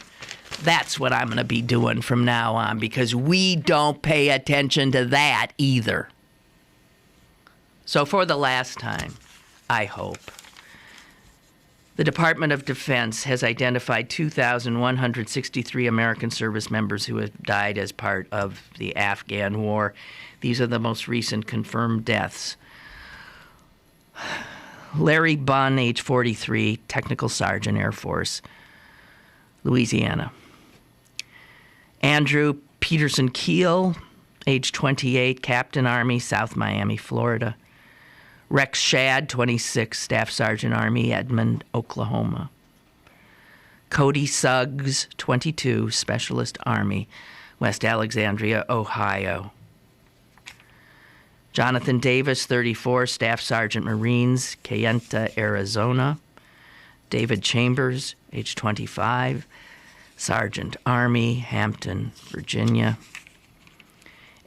That's what I'm going to be doing from now on, because we don't pay attention to that either. So for the last time, I hope, the Department of Defense has identified 2,163 American service members who have died as part of the Afghan war. These are the most recent confirmed deaths. Larry Bunn, age 43, Technical Sergeant, Air Force, Louisiana. Andrew Peterson Keel, age 28, Captain Army, South Miami, Florida. Rex Shad, 26, Staff Sergeant Army, Edmond, Oklahoma. Cody Suggs, 22, Specialist Army, West Alexandria, Ohio. Jonathan Davis, 34, Staff Sergeant Marines, Kayenta, Arizona. David Chambers, age 25, Sergeant Army, Hampton, Virginia.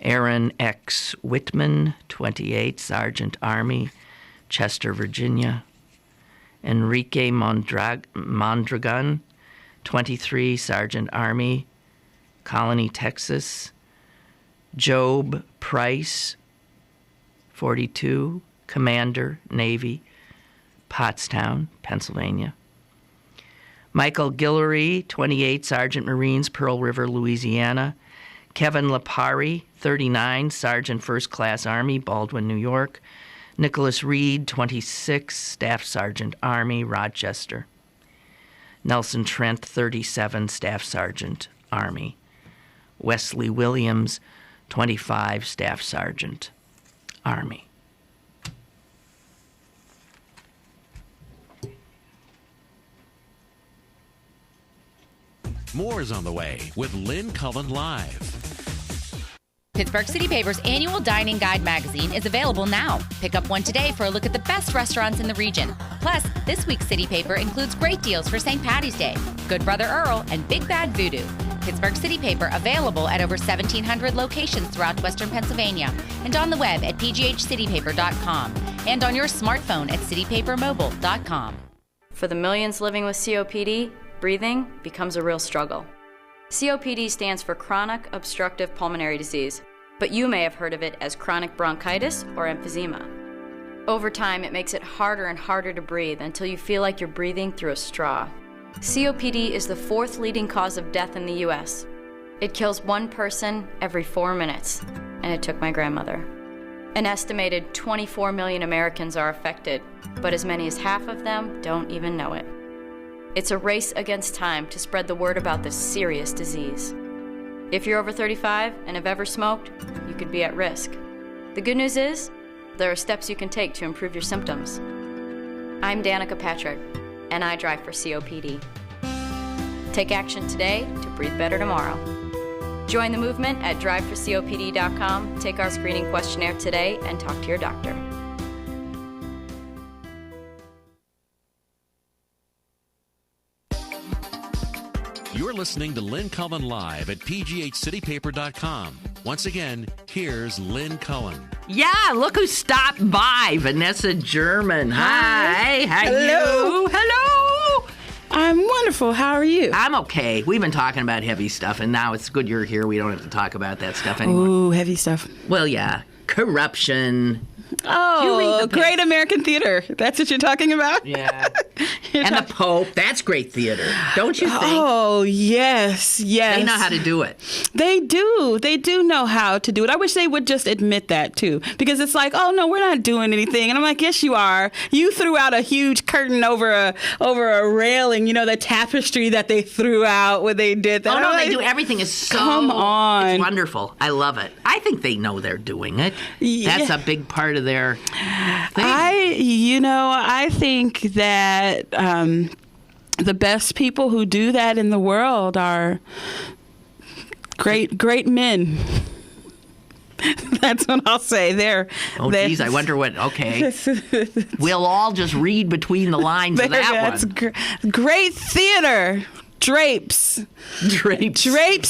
Aaron X. Whitman, 28, Sergeant Army, Chester, Virginia. Enrique Mondragon, 23, Sergeant Army, Colony, Texas. Job Price, 42, Commander, Navy, Pottstown, Pennsylvania. Michael Guillory, 28, Sergeant Marines, Pearl River, Louisiana. Kevin Lapari, 39, Sergeant First Class Army, Baldwin, New York. Nicholas Reed, 26, Staff Sergeant Army, Rochester. Nelson Trent, 37, Staff Sergeant Army. Wesley Williams, 25, Staff Sergeant Army. More is on the way with Lynn Cullen Live. Pittsburgh City Paper's annual Dining Guide magazine is available now. Pick up one today for a look at the best restaurants in the region. Plus, this week's City Paper includes great deals for St. Patty's Day, Good Brother Earl, and Big Bad Voodoo. Pittsburgh City Paper available at over 1,700 locations throughout Western Pennsylvania and on the web at pghcitypaper.com and on your smartphone at citypapermobile.com. For the millions living with COPD, breathing becomes a real struggle. COPD stands for chronic obstructive pulmonary disease, but you may have heard of it as chronic bronchitis or emphysema. Over time, it makes it harder and harder to breathe until you feel like you're breathing through a straw. COPD is the 4th leading cause of death in the U.S. It kills one person every 4 minutes, and it took my grandmother. An estimated 24 million Americans are affected, but as many as half of them don't even know it. It's a race against time to spread the word about this serious disease. If you're over 35 and have ever smoked, you could be at risk. The good news is, there are steps you can take to improve your symptoms. I'm Danica Patrick, and I drive for COPD. Take action today to breathe better tomorrow. Join the movement at driveforcopd.com, take our screening questionnaire today, and talk to your doctor. You're listening to Lynn Cullen Live at pghcitypaper.com. Once again, here's Lynn Cullen. Yeah, look who stopped by, Vanessa German. Hi. How Hello. you? Hello. I'm wonderful. How are you? I'm okay. We've been talking about heavy stuff, and now it's good you're here. We don't have to talk about that stuff anymore. Ooh, heavy stuff. Well, yeah. Corruption. Oh, Great American Theater. That's what you're talking about? Yeah. And the Pope. That's great theater. Don't you think? Oh, yes. They know how to do it. They do. They do know how to do it. I wish they would just admit that, too. Because it's like, oh, no, we're not doing anything. And I'm like, yes, you are. You threw out a huge curtain over a railing, the tapestry that they threw out when they did that. Oh, no, they do. Everything is so... Come on. It's wonderful. I love it. I think they know they're doing it. That's a big part of their thing. I think that the best people who do that in the world are great men. That's what I'll say. Geez, I wonder what. Okay, we'll all just read between the lines of that one. Great theater. Drapes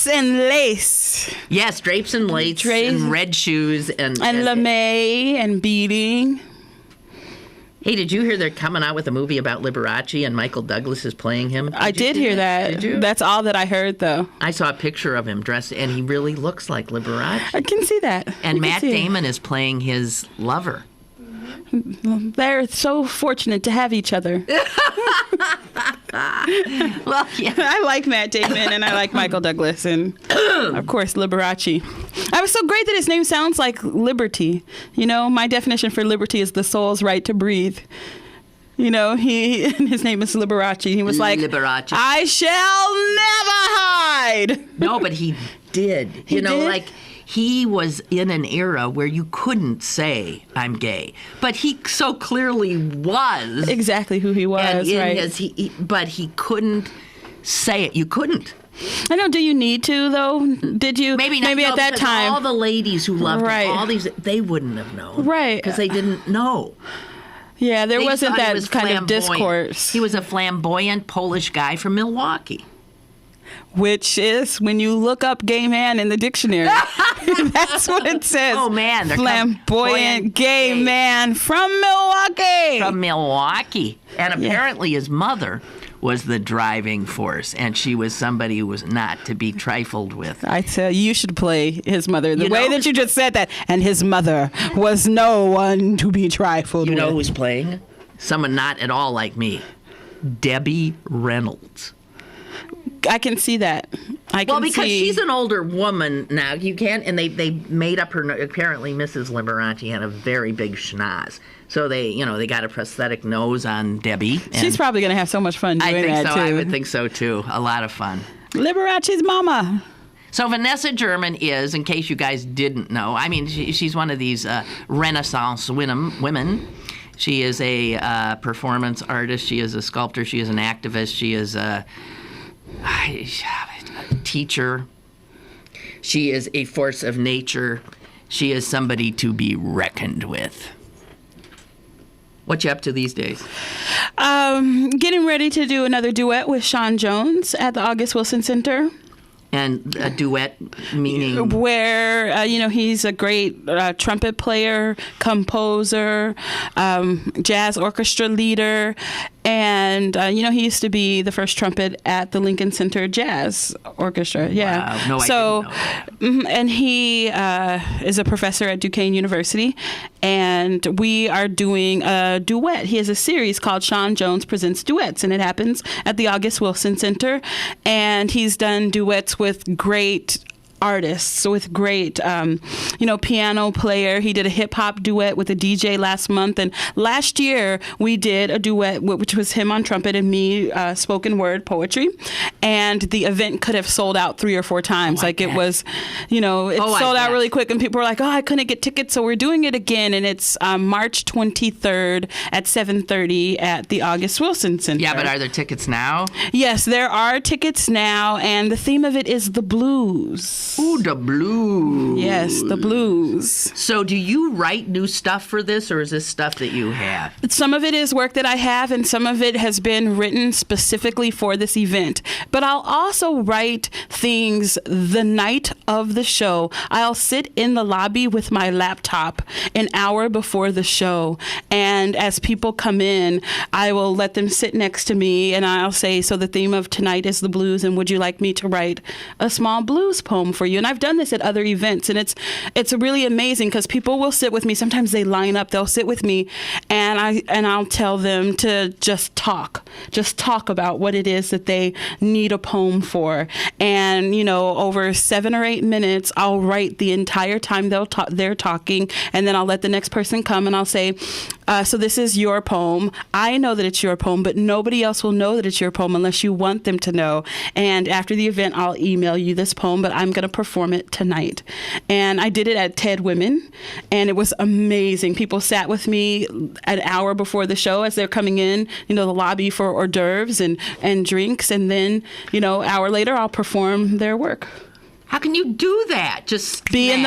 and lace. Yes, drapes and lace and red shoes and LeMay and beading. Hey, did you hear they're coming out with a movie about Liberace and Michael Douglas is playing him? I did hear that. Did you? That's all that I heard, though. I saw a picture of him dressed, and he really looks like Liberace. I can see that. And Matt Damon is playing his lover. They're so fortunate to have each other. Well, yeah. I like Matt Damon and I like Michael Douglas and, of course, Liberace. I was so great that his name sounds like liberty. My definition for liberty is the soul's right to breathe. His name is Liberace. He was like, Liberace. I shall never hide. No, but he did. He did? He was in an era where you couldn't say I'm gay, but he so clearly was exactly who he was. And but he couldn't say it. You couldn't. I know. Do you need to though? Did you? Maybe not. Maybe at that time, all the ladies who loved him, all these, they wouldn't have known, right? Because they didn't know. Yeah, there wasn't that kind of discourse. He was a flamboyant Polish guy from Milwaukee. Which is, when you look up gay man in the dictionary, that's what it says. Oh, man. Flamboyant gay man from Milwaukee. From Milwaukee. And apparently his mother was the driving force, and she was somebody who was not to be trifled with. I tell you, you should play his mother. The way that you just said that, and his mother was no one to be trifled with. You know who's playing? Someone not at all like me. Debbie Reynolds. I can see that. Because she's an older woman now. You can't, and they made up her. Apparently, Mrs. Liberace had a very big schnoz, so they got a prosthetic nose on Debbie. She's probably going to have so much fun doing that too. I would think so too. A lot of fun. Liberace's mama. So Vanessa German is, in case you guys didn't know, I mean, she's one of these Renaissance women. She is a performance artist. She is a sculptor. She is an activist. She is a... teacher. She is a force of nature. She is somebody to be reckoned with. What you up to these days? Getting ready to do another duet with Sean Jones at the August Wilson Center. And a duet meaning? Where, he's a great trumpet player, composer, jazz orchestra leader. And, he used to be the first trumpet at the Lincoln Center Jazz Orchestra. Yeah. Wow. No, I didn't know that. And he is a professor at Duquesne University. And we are doing a duet. He has a series called Sean Jones Presents Duets. And it happens at the August Wilson Center. And he's done duets with great artists, with great, piano player. He did a hip hop duet with a DJ last month. And last year we did a duet, which was him on trumpet and me spoken word poetry. And the event could have sold out 3 or 4 times. It was, it sold out really quick. And people were like, I couldn't get tickets. So we're doing it again. And it's March 23rd at 7:30 at the August Wilson Center. Yeah, but are there tickets now? Yes, there are tickets now. And the theme of it is the blues. Ooh, the blues. Yes, the blues. So do you write new stuff for this, or is this stuff that you have? Some of it is work that I have, and some of it has been written specifically for this event. But I'll also write things the night of the show. I'll sit in the lobby with my laptop an hour before the show, and as people come in, I will let them sit next to me, and I'll say, so the theme of tonight is the blues, and would you like me to write a small blues poem for you? And I've done this at other events, and it's really amazing because people will sit with me. Sometimes they line up, they'll sit with me, and I'll tell them to just talk about what it is that they need a poem for. And over 7 or 8 minutes, I'll write the entire time they're talking, and then I'll let the next person come, and I'll say, so this is your poem. I know that it's your poem, but nobody else will know that it's your poem unless you want them to know. And after the event, I'll email you this poem, but I'm going to perform it tonight. And I did it at TED Women, and it was amazing. People sat with me an hour before the show as they're coming in, the lobby for hors d'oeuvres and drinks, and then, an hour later, I'll perform their work. How can you do that? Just be in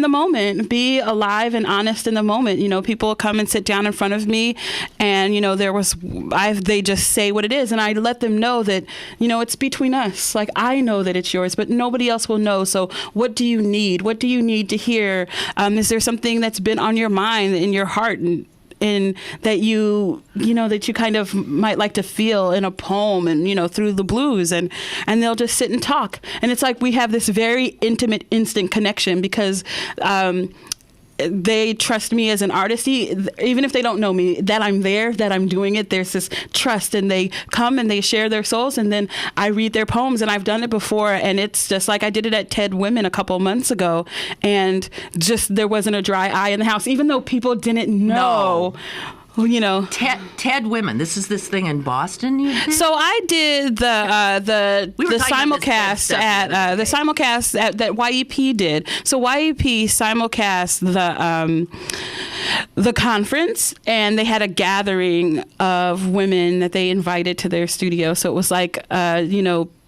the moment, be alive and honest in the moment. People come and sit down in front of me, and they just say what it is, and I let them know that it's between us. Like, I know that it's yours, but nobody else will know. So what do you need? What do you need to hear? Is there something that's been on your mind, in your heart, and that that you kind of might like to feel in a poem, and through the blues, and they'll just sit and talk, and it's like we have this very intimate, instant connection because they trust me as an artist, even if they don't know me, that I'm there, that I'm doing it. There's this trust, and they come and they share their souls, and then I read their poems, and I've done it before, and it's just like I did it at TED Women a couple months ago, and just there wasn't a dry eye in the house, even though people didn't know. No. TED Women. This is this thing in Boston you did? So I did the simulcast that YEP did. So YEP simulcast the conference, and they had a gathering of women that they invited to their studio. So it was like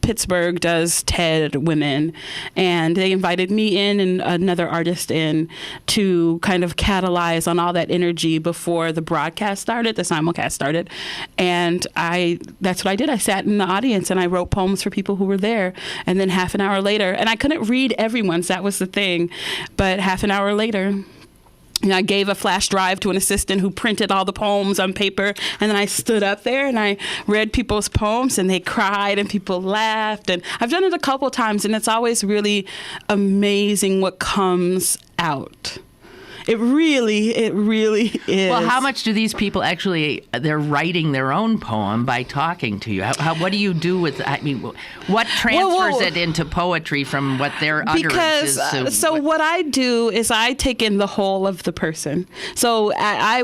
Pittsburgh does TED Women, and they invited me in and another artist in to kind of catalyze on all that energy before the broadcast started, the simulcast started. And that's what I did. I sat in the audience and I wrote poems for people who were there. And then half an hour later, and I couldn't read everyone's, that was the thing, but half an hour later, I gave a flash drive to an assistant who printed all the poems on paper, and then I stood up there and I read people's poems, and they cried and people laughed. And I've done it a couple times, and it's always really amazing what comes out. It really is. Well, how much do these people they're writing their own poem by talking to you? What do you do with, what transfers it into poetry from what their utterances? What I do is I take in the whole of the person. So I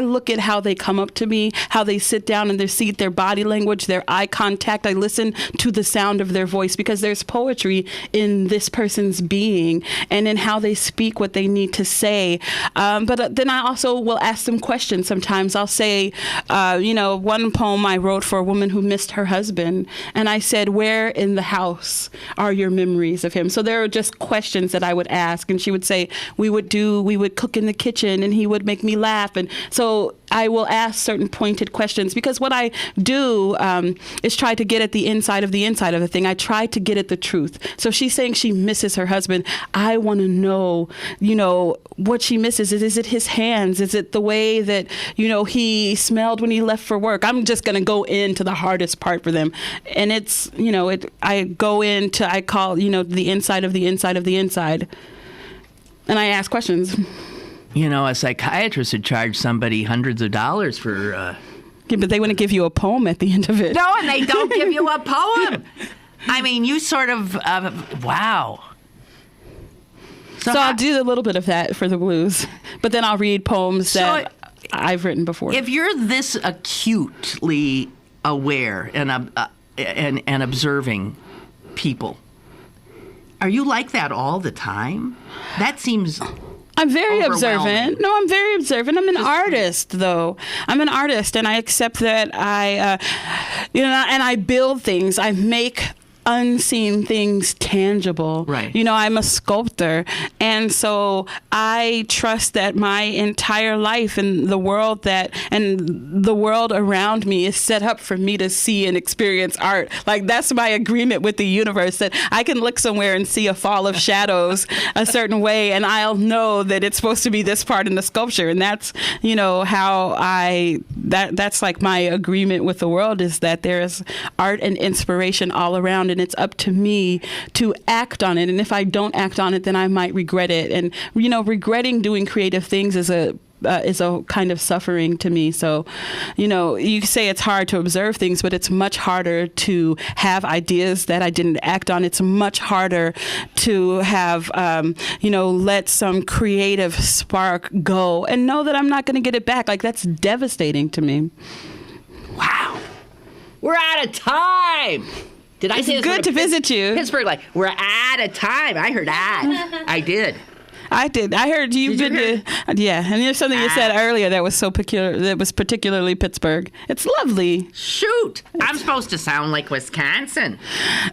look at how they come up to me, how they sit down in their seat, their body language, their eye contact. I listen to the sound of their voice, because there's poetry in this person's being and in how they speak what they need to say. But then I also will ask them questions. Sometimes I'll say, one poem I wrote for a woman who missed her husband, and I said, where in the house are your memories of him? So there are just questions that I would ask, and she would say, we would cook in the kitchen, and he would make me laugh. And so I will ask certain pointed questions, because what I do is try to get at the inside of the thing. I try to get at the truth. So she's saying she misses her husband. I want to know, what she misses. Is it his hands? Is it the way that, he smelled when he left for work? I'm just going to go into the hardest part for them. And it's, I call, the inside of the inside of the inside. And I ask questions. A psychiatrist would charge somebody hundreds of dollars for... Yeah, but they wouldn't give you a poem at the end of it. No, and they don't give you a poem. I mean, you sort of... wow. So I'll do a little bit of that for the blues, but then I'll read poems that I've written before. If you're this acutely aware and observing people, are you like that all the time? That seems... I'm very observant. No, I'm very observant. I'm an artist, though. I'm an artist, and I accept that and I build things. I make unseen things tangible. Right. I'm a sculptor, and so I trust that my entire life and the world around me is set up for me to see and experience art. Like, that's my agreement with the universe, that I can look somewhere and see a fall of shadows a certain way, and I'll know that it's supposed to be this part in the sculpture. And that's, that's like my agreement with the world, is that there's art and inspiration all around, and it's up to me to act on it. And if I don't act on it, then I might regret it. And, regretting doing creative things is a kind of suffering to me. So, you say it's hard to observe things, but it's much harder to have ideas that I didn't act on. It's much harder to have, let some creative spark go and know that I'm not going to get it back. Like, that's devastating to me. Wow. We're out of time. Did I say this? It's good to visit you. Pittsburgh, we're out of time. I heard that. I did. I did. I heard you've been to, yeah. And there's something you said earlier that was so peculiar, that was particularly Pittsburgh. It's lovely. Shoot. I'm supposed to sound like Wisconsin.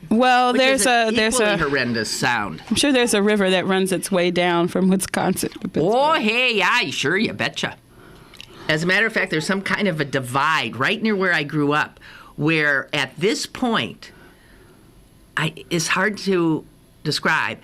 Well, there's a horrendous sound. I'm sure there's a river that runs its way down from Wisconsin to Pittsburgh. Oh, hey, yeah, sure, you betcha. As a matter of fact, there's some kind of a divide right near where I grew up, where at this point, it's hard to describe.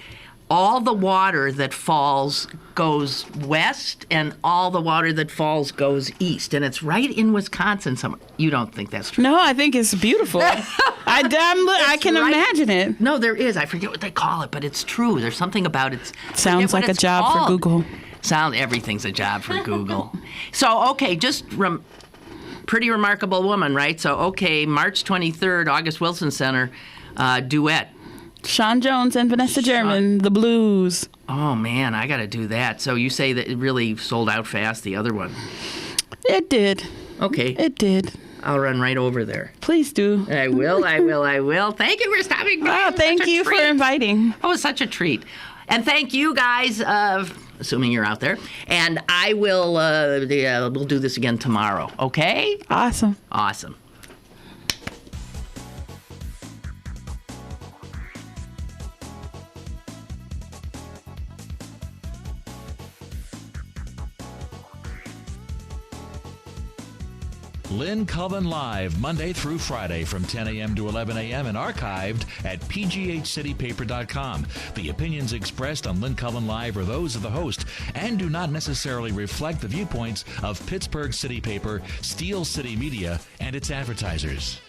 All the water that falls goes west, and all the water that falls goes east. And it's right in Wisconsin somewhere. You don't think that's true? No, I think it's beautiful. I can imagine it. No, there is. I forget what they call it, but it's true. There's something about it. Sounds like a job for Google. Everything's a job for Google. So, okay, just pretty remarkable woman, right? So, okay, March 23rd, August Wilson Center, duet. Sean Jones and Vanessa German, the blues. Oh, man, I got to do that. So you say that it really sold out fast, the other one? It did. Okay. It did. I'll run right over there. Please do. I will. Thank you for stopping by. Oh, thank you for inviting. Oh, it was such a treat. And thank you guys, assuming you're out there. And I will, we'll do this again tomorrow, okay? Awesome. Lynn Cullen Live, Monday through Friday from 10 a.m. to 11 a.m. and archived at pghcitypaper.com. The opinions expressed on Lynn Cullen Live are those of the host and do not necessarily reflect the viewpoints of Pittsburgh City Paper, Steel City Media, and its advertisers.